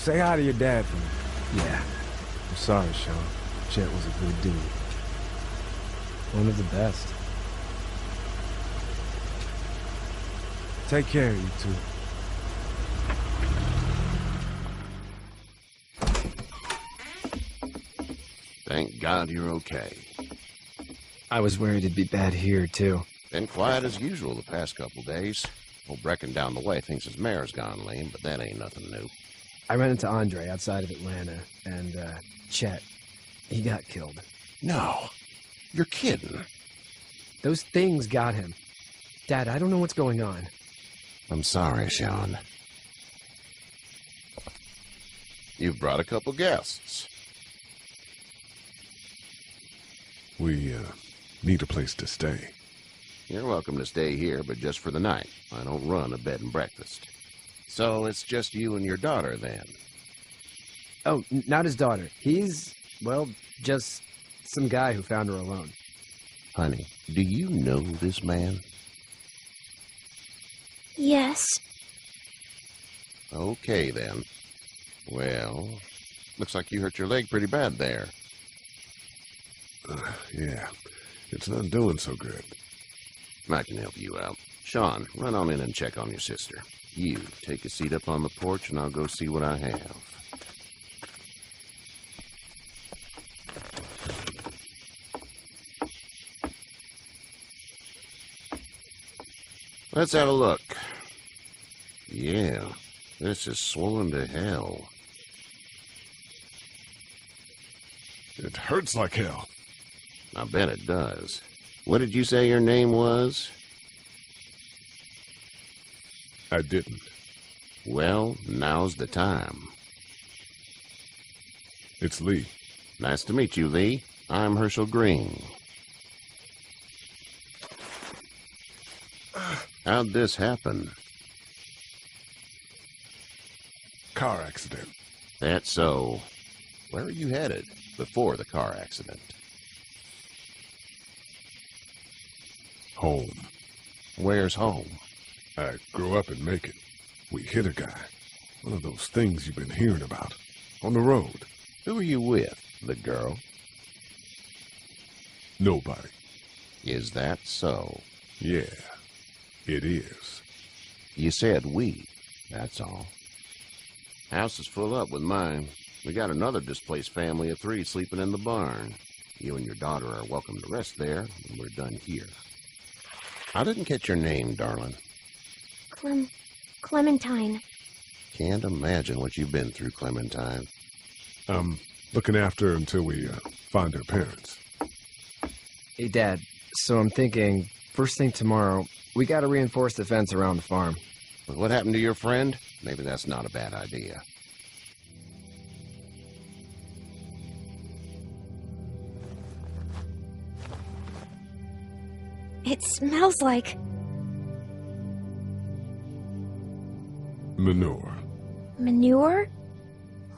Say hi to your dad for me. Yeah. I'm sorry, Sean. Chet was a good dude. One of the best. Take care of you two. Thank God you're okay. I was worried it'd be bad here, too. Been quiet as usual the past couple days. Old Brecken down the way thinks his mare's gone lame, but that ain't nothing new. I ran into Andre outside of Atlanta, and, Chet. He got killed. No. You're kidding. Those things got him. Dad, I don't know what's going on. I'm sorry, Sean. You've brought a couple guests. We, need a place to stay. You're welcome to stay here, but just for the night. I don't run a bed and breakfast. So it's just you and your daughter, then? Oh, not his daughter. He's, well, just some guy who found her alone. Honey, do you know this man? Yes. Okay, then. Well, looks like you hurt your leg pretty bad there. Yeah. It's not doing so good. I can help you out. Sean, run on in and check on your sister. You, take a seat up on the porch and I'll go see what I have. Let's have a look. Yeah, this is swollen to hell. It hurts like hell. I bet it does. What did you say your name was? I didn't. Well, now's the time. It's Lee. Nice to meet you, Lee. I'm Hershel Green. How'd this happen? Car accident. That's so. Where were you headed before the car accident? Home. Where's home? I grew up in Macon. We hit a guy. One of those things you've been hearing about. On the road. Who are you with? The girl? Nobody. Is that so? Yeah, it is. You said we. That's all. House is full up with mine. We got another displaced family of 3 sleeping in the barn. You and your daughter are welcome to rest there when we're done here. I didn't catch your name, darling. Clementine. Can't imagine what you've been through, Clementine. I'm looking after her until we find her parents. Hey, Dad, so I'm thinking, first thing tomorrow, we gotta reinforce the fence around the farm. What happened to your friend? Maybe that's not a bad idea. It smells like Manure. manure?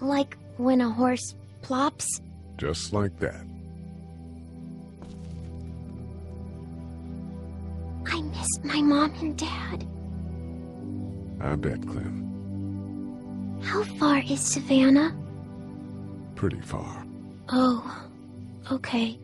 Like when a horse plops? Just like that. I miss my mom and dad. I bet, Clem. How far is Savannah? Pretty far. Oh, okay.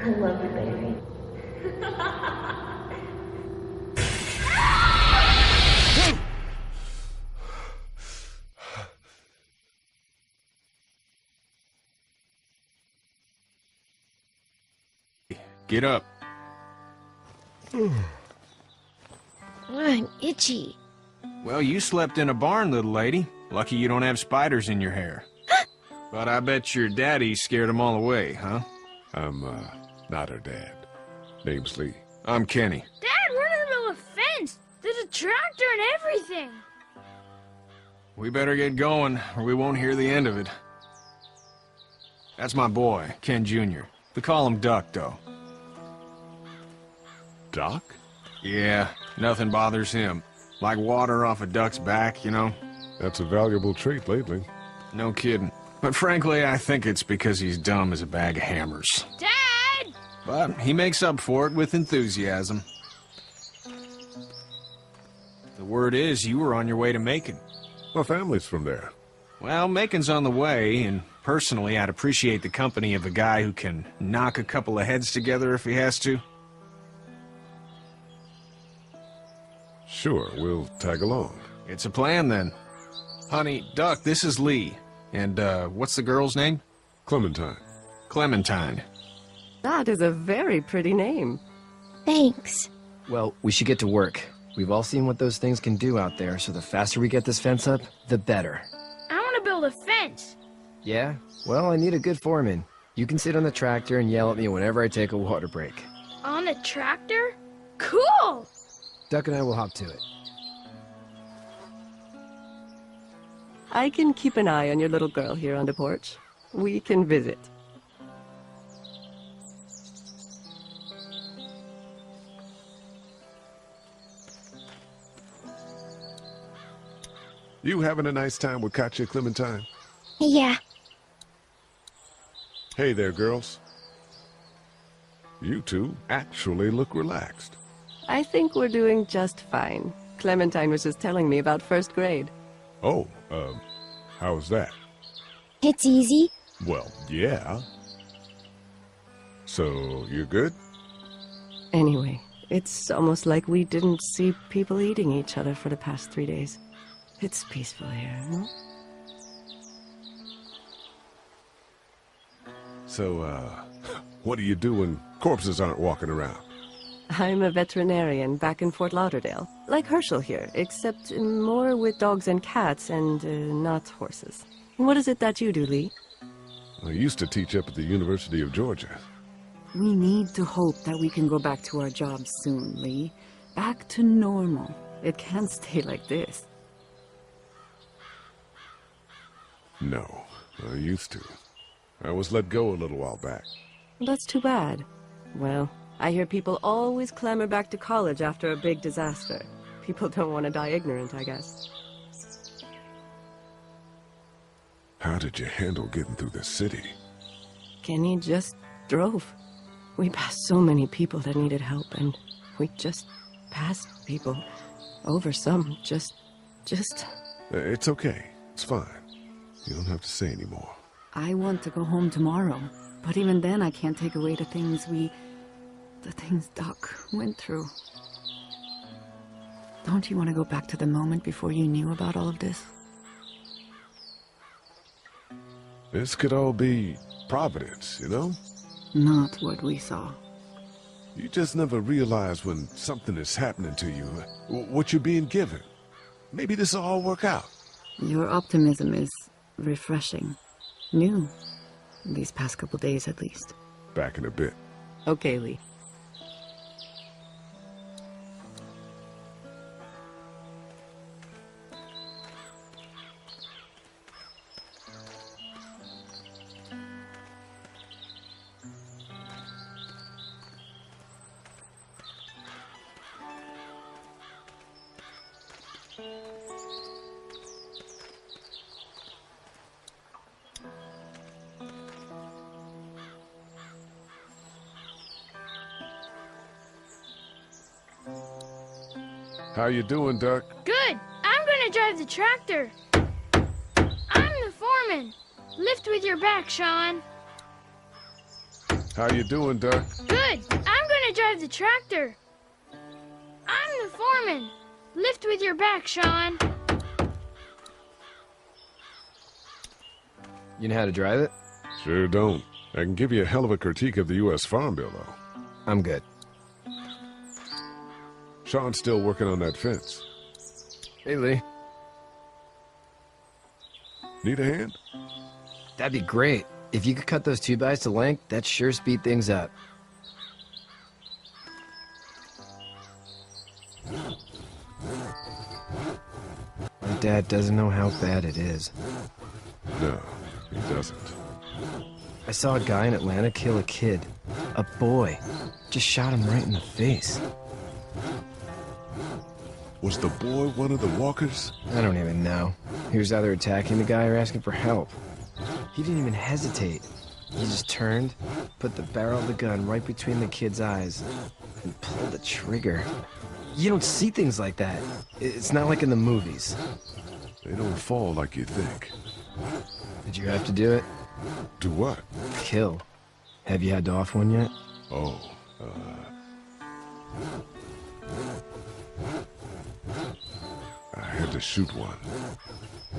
I love you, baby. Get up. I'm itchy. Well, you slept in a barn, little lady. Lucky you don't have spiders in your hair. But I bet your daddy scared them all away, huh? I'm, not her dad. Name's Lee. I'm Kenny. Dad, we're in the middle of a fence. There's a tractor and everything. We better get going, or we won't hear the end of it. That's my boy, Ken Jr. We call him Duck, though. Doc? Yeah, nothing bothers him. Like water off a duck's back, you know? That's a valuable trait lately. No kidding. But frankly, I think it's because he's dumb as a bag of hammers. Dad! But he makes up for it with enthusiasm. The word is you were on your way to Macon. My family's from there. Well, Macon's on the way, and personally, I'd appreciate the company of a guy who can knock a couple of heads together if he has to. Sure, we'll tag along. It's a plan, then. Honey, Duck, this is Lee. And, what's the girl's name? Clementine. Clementine. That is a very pretty name. Thanks. Well, we should get to work. We've all seen what those things can do out there, so the faster we get this fence up, the better. I want to build a fence. Yeah? Well, I need a good foreman. You can sit on the tractor and yell at me whenever I take a water break. On the tractor? Cool! Duck and I will hop to it. I can keep an eye on your little girl here on the porch. We can visit. You having a nice time with Katya, Clementine? Yeah. Hey there, girls. You two actually look relaxed. I think we're doing just fine. Clementine was just telling me about first grade. Oh, how's that? It's easy. Well, yeah. So, you're good? Anyway, it's almost like we didn't see people eating each other for the past 3 days. It's peaceful here, no? So, what do you do when corpses aren't walking around? I'm a veterinarian back in Fort Lauderdale. Like Hershel here, except more with dogs and cats and not horses. What is it that you do, Lee? I used to teach up at the University of Georgia. We need to hope that we can go back to our jobs soon, Lee. Back to normal. It can't stay like this. No, I used to. I was let go a little while back. That's too bad. Well, I hear people always clamor back to college after a big disaster. People don't want to die ignorant, I guess. How did you handle getting through the city? Kenny just drove. We passed so many people that needed help, and we just passed people. Over some, just... It's okay. It's fine. You don't have to say anymore. I want to go home tomorrow, but even then I can't take away the things Doc went through. Don't you want to go back to the moment before you knew about all of this? This could all be Providence, you know? Not what we saw. You just never realize when something is happening to you, what you're being given. Maybe this will all work out. Your optimism is refreshing. New. These past couple days, at least. Back in a bit. Okay, Lee. How you doing, Duck? Good. I'm gonna drive the tractor. I'm the foreman. Lift with your back, Sean. How you doing, Duck? Good. I'm gonna drive the tractor. I'm the foreman. Lift with your back, Sean. You know how to drive it? Sure don't. I can give you a hell of a critique of the U.S. Farm Bill, though. I'm good. Sean's still working on that fence. Hey, Lee. Need a hand? That'd be great. If you could cut those 2x to length, that'd sure speed things up. My dad doesn't know how bad it is. No, he doesn't. I saw a guy in Atlanta kill a kid. A boy. Just shot him right in the face. Was the boy one of the walkers? I don't even know. He was either attacking the guy or asking for help. He didn't even hesitate. He just turned, put the barrel of the gun right between the kid's eyes, and pulled the trigger. You don't see things like that. It's not like in the movies. They don't fall like you think. Did you have to do it? Do what? Kill. Have you had to off one yet? Oh, I had to shoot one.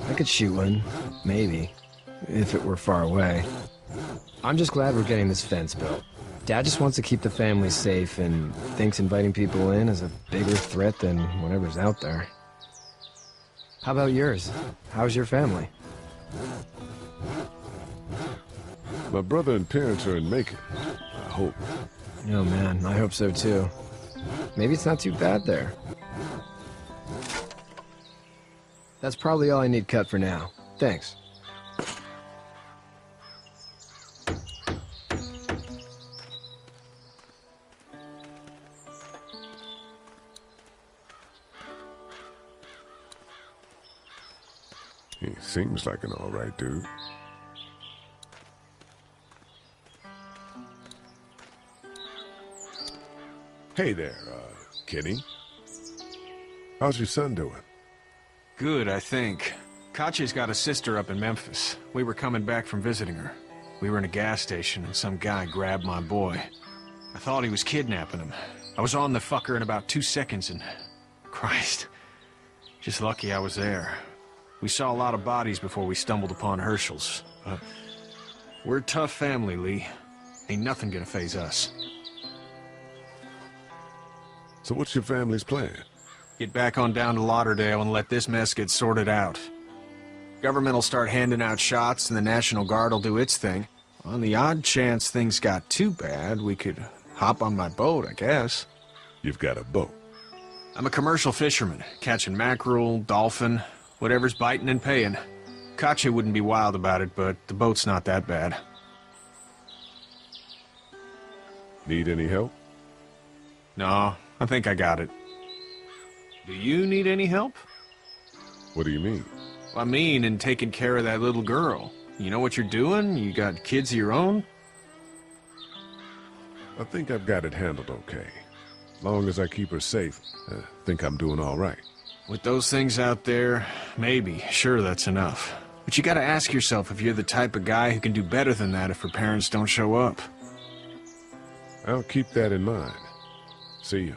I could shoot one, maybe, if it were far away. I'm just glad we're getting this fence built. Dad just wants to keep the family safe and thinks inviting people in is a bigger threat than whatever's out there. How about yours? How's your family? My brother and parents are in Macon. I hope. Oh man, I hope so too. Maybe it's not too bad there. That's probably all I need cut for now. Thanks. He seems like an alright dude. Hey there, Kenny. How's your son doing? Good, I think. Katya's got a sister up in Memphis. We were coming back from visiting her. We were in a gas station and some guy grabbed my boy. I thought he was kidnapping him. I was on the fucker in about 2 seconds and... Christ. Just lucky I was there. We saw a lot of bodies before we stumbled upon Hershel's. But we're a tough family, Lee. Ain't nothing gonna faze us. So what's your family's plan? Get back on down to Lauderdale and let this mess get sorted out. Government will start handing out shots and the National Guard will do its thing. On the odd chance things got too bad, we could hop on my boat, I guess. You've got a boat. I'm a commercial fisherman, catching mackerel, dolphin, whatever's biting and paying. Katya wouldn't be wild about it, but the boat's not that bad. Need any help? No, I think I got it. Do you need any help? What do you mean? I mean, in taking care of that little girl. You know what you're doing? You got kids of your own? I think I've got it handled okay. As long as I keep her safe, I think I'm doing all right. With those things out there, maybe. Sure, that's enough. But you gotta ask yourself if you're the type of guy who can do better than that if her parents don't show up. I'll keep that in mind. See you.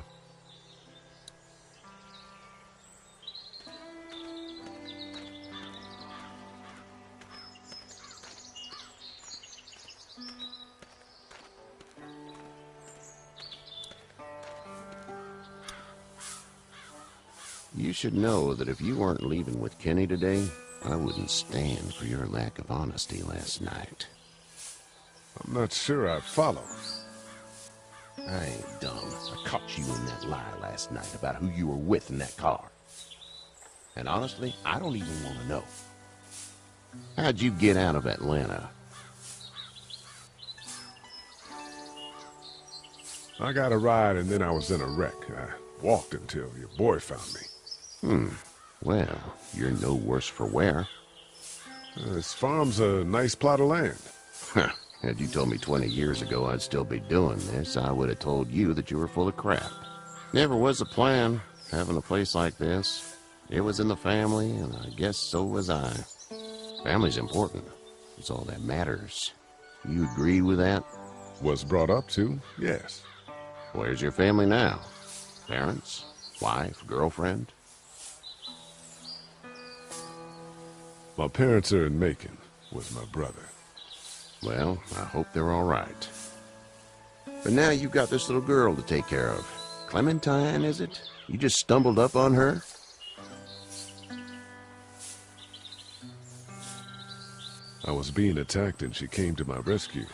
You should know that if you weren't leaving with Kenny today, I wouldn't stand for your lack of honesty last night. I'm not sure I follow. I ain't dumb. I caught you in that lie last night about who you were with in that car. And honestly, I don't even want to know. How'd you get out of Atlanta? I got a ride and then I was in a wreck. I walked until your boy found me. Well, you're no worse for wear. This farm's a nice plot of land. Had you told me 20 years ago I'd still be doing this, I would have told you that you were full of crap. Never was the plan, having a place like this. It was in the family, and I guess so was I. Family's important. It's all that matters. You agree with that? Was brought up to, yes. Where's your family now? Parents? Wife? Girlfriend? My parents are in Macon with my brother. Well, I hope they're all right. But now you've got this little girl to take care of. Clementine, is it? You just stumbled up on her? I was being attacked and she came to my rescue.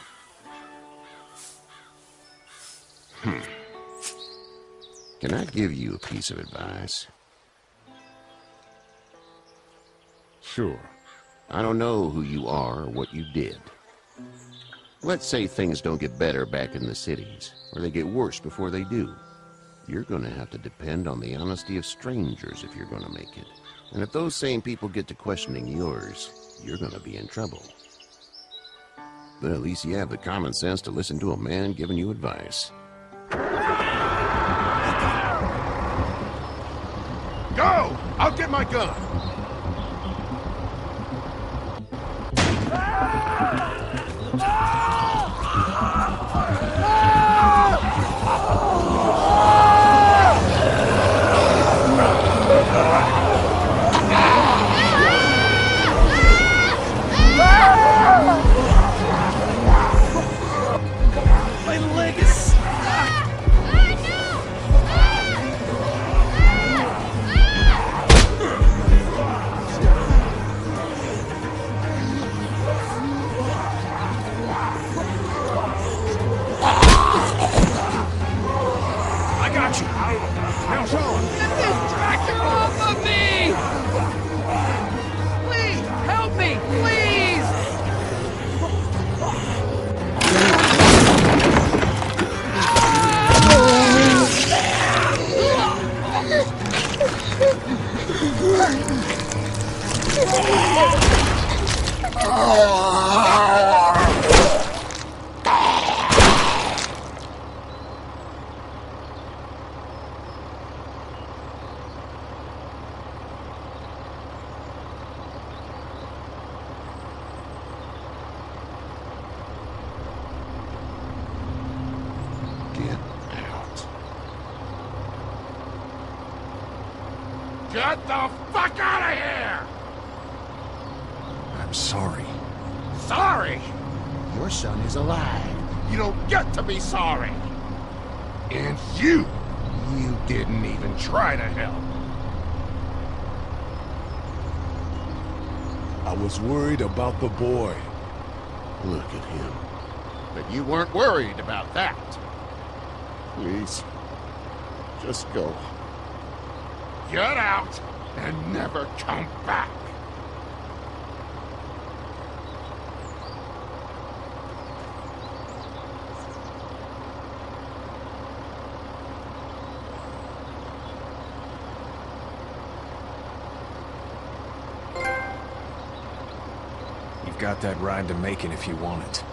Can I give you a piece of advice? Sure. I don't know who you are or what you did. Let's say things don't get better back in the cities, or they get worse before they do. You're gonna have to depend on the honesty of strangers if you're gonna make it. And if those same people get to questioning yours, you're gonna be in trouble. At least you have the common sense to listen to a man giving you advice. Go! I'll get my gun! My leg is stuck! I got you! Now show him! Get this tractor off of me! Please, help me, please! Get out. Get the fuck out of here! I'm sorry. Sorry? Your son is alive. You don't get to be sorry. And you didn't even try to help. I was worried about the boy. Look at him. But you weren't worried about that. Please, just go. Get out and never come back. You've got that ride to Macon if you want it.